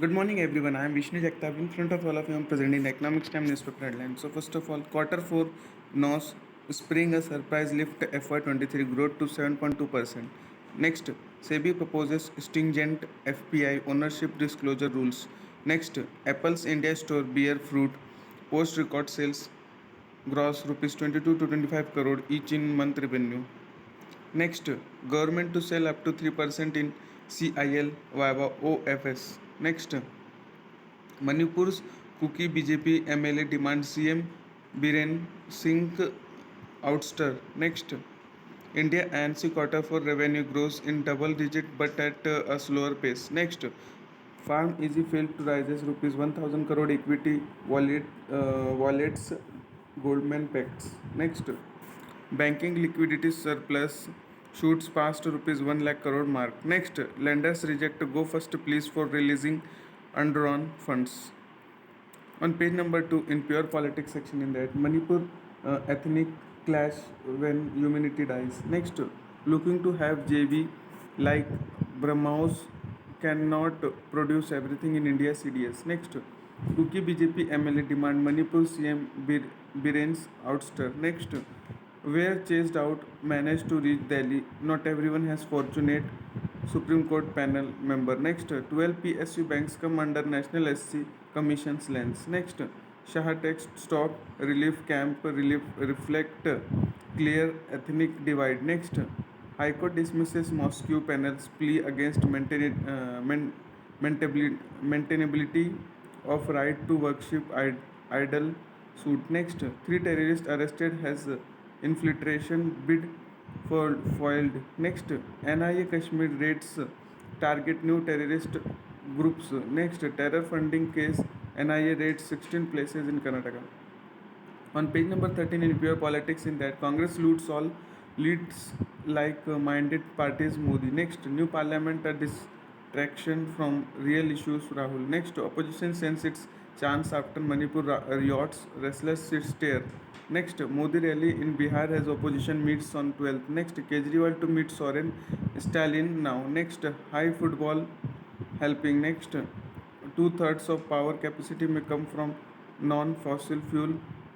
Good morning, everyone. I am Vishnu Jagtap. In front of all of you, I am presenting the Economics Time newspaper headline. So, first of all, Quarter 4 NOS spring a surprise lift FY23 growth to 7.2%. Next, SEBI proposes stringent FPI ownership disclosure rules. Next, Apple's India store bear fruit post record sales gross rupees 22 to 25 crore each in month revenue. Next, government to sell up to 3% in CIL via OFS. Next, Manipur's Kuki BJP MLA demands CM Biren Singh ouster. Next, India ANC Quarter 4 revenue grows in double digit but at a slower pace. Next, Farm Easy failed to raise rupees 1000 crore equity wallets Goldman Sachs. Next, banking liquidity surplus shoots past rupees 1 lakh crore mark. Next, lenders reject go first please for releasing undrawn funds. On page number 2, in pure politics section, in that Manipur ethnic clash when humanity dies. Next, looking to have JV like Brahmos cannot produce everything in India CDS. Next, Kuki BJP MLA demand Manipur CM Biren's ouster. Next, were chased out, managed to reach Delhi. Not everyone has fortunate Supreme Court panel member. Next, 12 PSU banks come under National SC Commission's lens. Next, Shah text stop relief camp relief reflect clear ethnic divide. Next, High Court dismisses Moscow panel's plea against maintainability of right to worship idol suit. Next, three terrorists arrested has infiltration bid foiled. Next, NIA Kashmir raids target new terrorist groups. Next, terror funding case NIA raids 16 places in Karnataka. On page number 13 in pure politics, in that Congress loots all leads like minded parties Modi. Next, new parliament a distraction from real issues Rahul. Next, opposition sends its chance after Manipur riots, restless sits there. Next, Modi rally in Bihar as opposition meets on 12th. Next, Kejriwal to meet Soren Stalin now. Next, high football helping. Next, two-thirds of power capacity may come from non-fossil fuel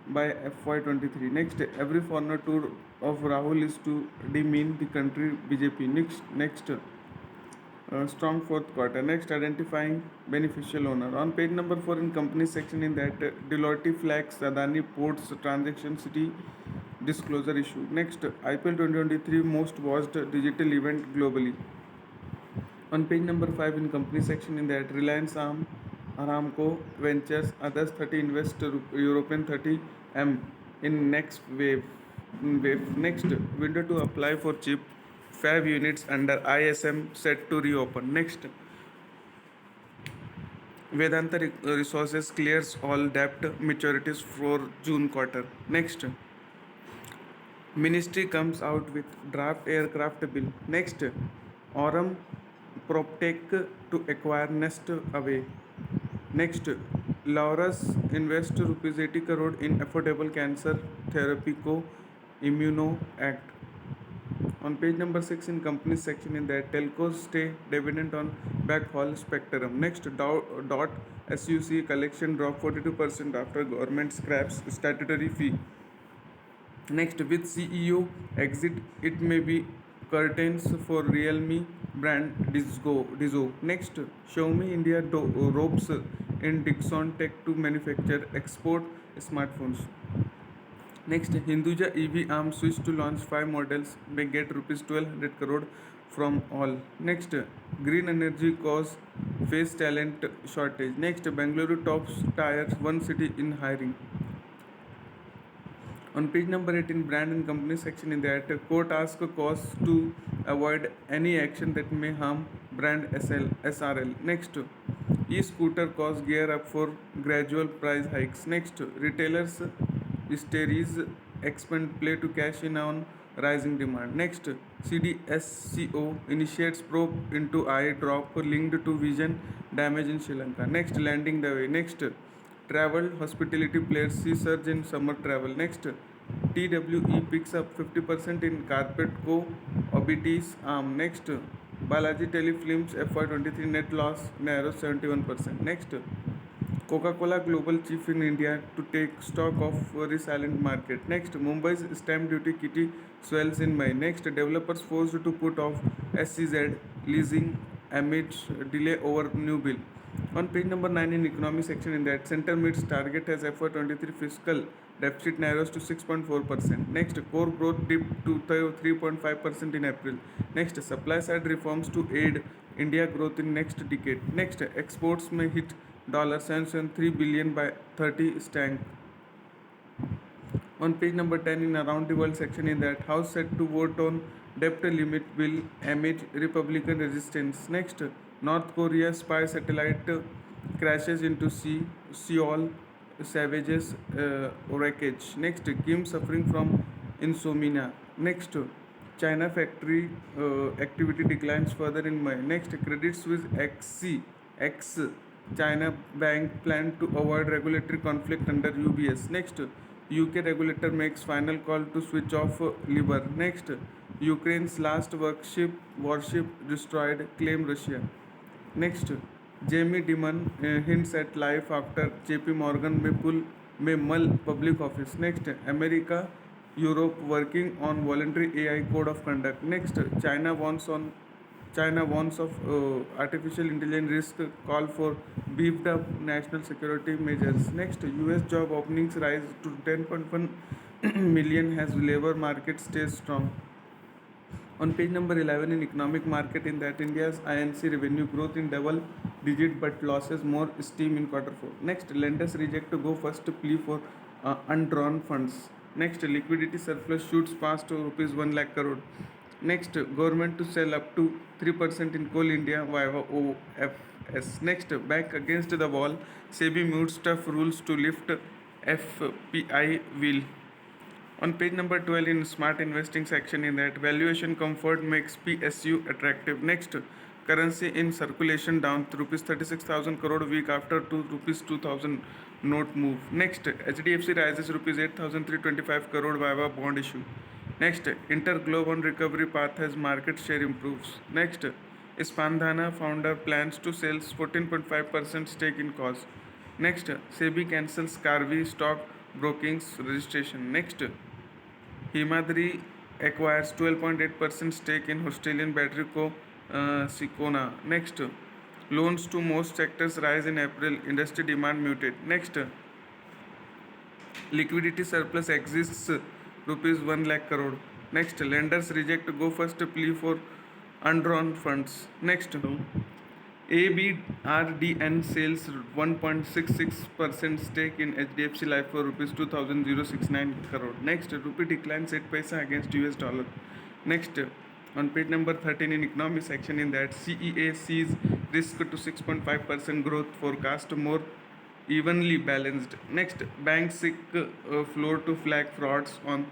by FY23. Next, every foreigner tour of Rahul is to demean the country BJP. Next, strong fourth quarter. Next, identifying beneficial owner. On page number 4 in company section, in that Deloitte flags Adani Ports transaction city disclosure issue. Next, IPL 2023 most watched digital event globally. On page number 5 in company section, in that Reliance Aramco Ventures others 30 invest European 30 M in next wave. Next, window to apply for cheap fab units under ISM set to reopen. Next, Vedanta Resources clears all debt maturities for June quarter. Next, Ministry comes out with draft aircraft bill. Next, Aurum PropTech to acquire Nest Away. Next, Laurus invest rupees 80 crore in affordable cancer therapy co Immuno Act. On page number 6 in company section, in that telcos stay dividend on backhaul spectrum. Next, dot SUC collection drop 42% after government scraps statutory fee. Next, with CEO exit, it may be curtains for Realme brand Dizzo. Next, Xiaomi India ropes in Dixon Tech to manufacture export smartphones. Next, Hinduja EV arm switch to launch 5 models may get rupees 1200 crore from all. Next, green energy cause face talent shortage. Next, Bengaluru tops tires one city in hiring. On page number 18 brand and company section, in that court asks cause to avoid any action that may harm brand SRL. Next, e-scooter costs gear up for gradual price hikes. Next, retailers hysteries expend play to cash in on rising demand. Next, CDSCO initiates probe into eye drop linked to vision damage in Sri Lanka. Next, landing the way. Next, travel hospitality players see surge in summer travel. Next, TWE picks up 50% in carpet co OBT's arm. Next, Balaji Telefilms FY23 net loss narrows 71%. Next, Coca-Cola Global Chief in India to take stock of resilient market. Next, Mumbai's stamp duty kitty swells in May. Next, developers forced to put off SCZ leasing amid delay over new bill. On page number 9 in economy section in that center meets target as FY23 fiscal deficit narrows to 6.4%. Next, core growth dipped to 3.5% in April. Next, supply side reforms to aid India growth in next decade. Next, exports may hit $773 billion by 30 stank. On page number 10 in around the world section in that House set to vote on debt limit bill amid Republican resistance. Next, North Korea spy satellite crashes into Seoul savages wreckage. Next, Kim suffering from insomnia. Next, China factory activity declines further in May. Next, Credit Suisse X China bank plan to avoid regulatory conflict under UBS. Next, UK regulator makes final call to switch off Libre. Next, Ukraine's last warship destroyed, claim Russia. Next, Jamie Dimon hints at life after JP Morgan may mull public office. Next, America, Europe working on voluntary AI code of conduct. Next, China warns of artificial intelligence risk, call for beefed up national security measures. Next, US job openings rise to 10.1 million as labor market stays strong. On page number 11 in economic market in that India's INC revenue growth in double digit but losses more steam in quarter 4. Next, lenders reject to go first plea for undrawn funds. Next, liquidity surplus shoots past to rupees 1 lakh crore. Next, government to sell up to 3% in Coal India via OFS. Next, back against the wall, SEBI moves tough rules to lift FPI wheel. On page number 12 in smart investing section in that valuation comfort makes PSU attractive. Next, currency in circulation down to rupees 36,000 crore week after to rupees 2,000 note move. Next, HDFC rises rupees 8,325 crore via bond issue. Next, Interglobe on recovery path as market share improves. Next, Spandhana founder plans to sell 14.5% stake in cause. Next, SEBI cancels Carvi stock broking registration. Next, Himadri acquires 12.8% stake in Australian battery co Sicona. Next, loans to most sectors rise in April, industry demand muted. Next, liquidity surplus exists rupees 1 lakh crore. Next, lenders reject go first plea for undrawn funds. Next, ABRDN sells 1.66% stake in HDFC Life for rupees 2,069 crore. Next, rupee declines 8 paisa against US dollar. Next, on page number 13 in economy section in that CEA sees risk to 6.5% growth forecast more evenly balanced. Next, banks seek floor to flag frauds on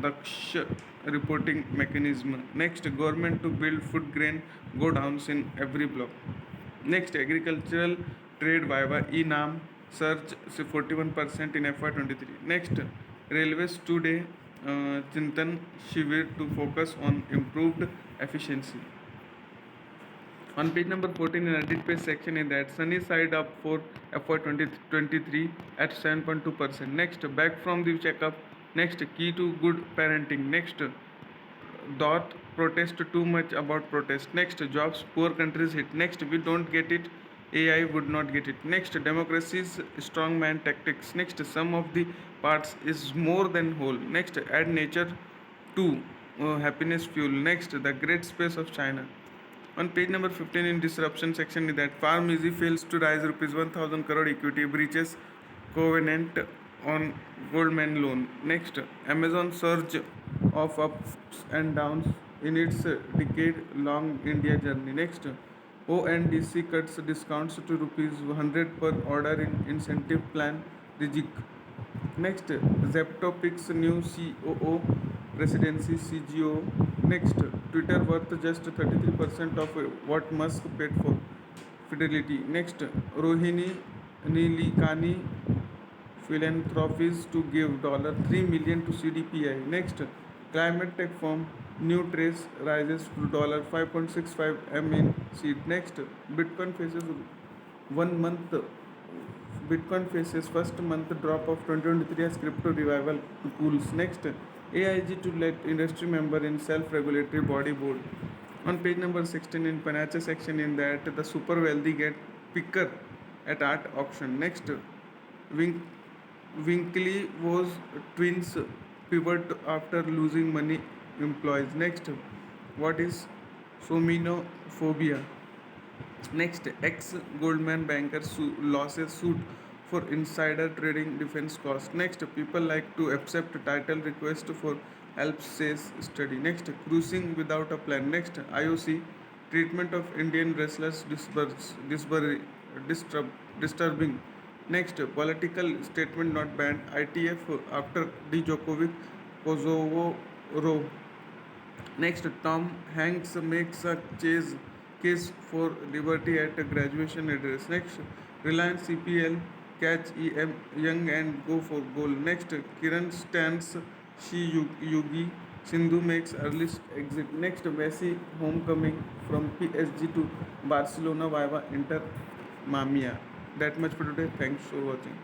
Daksh reporting mechanism. Next, government to build food grain go downs in every block. Next, agricultural trade via e-NAM surge 41% in FY23. Next, railways today Chintan Shivir to focus on improved efficiency. On page number 14 in edit page section in that sunny side up for FY2023 at 7.2%. Next, back from the checkup. Next, key to good parenting. Next, dot protest too much about protest. Next, jobs poor countries hit. Next, we don't get it, AI would not get it. Next, democracy's strongman tactics. Next, sum of the parts is more than whole. Next, add nature to happiness fuel. Next, the great space of China. On page number 15 in disruption section is that Farm Easy fails to raise rupees 1,000 crore equity, breaches covenant on Goldman loan. Next, Amazon surge of ups and downs in its decade-long India journey. Next, ONDC cuts discounts to rupees 100 per order in incentive plan rejig. Next, Zepto picks new COO presidency CGO. Next, Twitter worth just 33% of what Musk paid for Fidelity. Next, Rohini Nilikani philanthropies to give $3 million to CDPI. Next, climate tech firm New trace rises to $5.65 M in seed. Next, Bitcoin faces 1 month. Bitcoin faces first month drop of 2023 as crypto revival cools. Next, AIG to let industry member in self-regulatory body board. On page number 16 in Panache section, in that the super wealthy get picker at art auction. Next, Wink, Winkley was twins pivot after losing money employees. Next, what is sominophobia? Next, ex Goldman banker losses suit for insider trading defense cost. Next, people like to accept title request for help, says study. Next, cruising without a plan. Next, IOC treatment of Indian wrestlers disturbing. Next, political statement not banned. ITF after Djokovic Kosovo row. Next, Tom Hanks makes a case for liberty at a graduation address. Next, Reliance CPL catch EM Young and go for goal. Next, Kiran stands Yugi. Sindhu makes early exit. Next, Messi homecoming from PSG to Barcelona via Inter Mamiya. That much for today. Thanks for watching.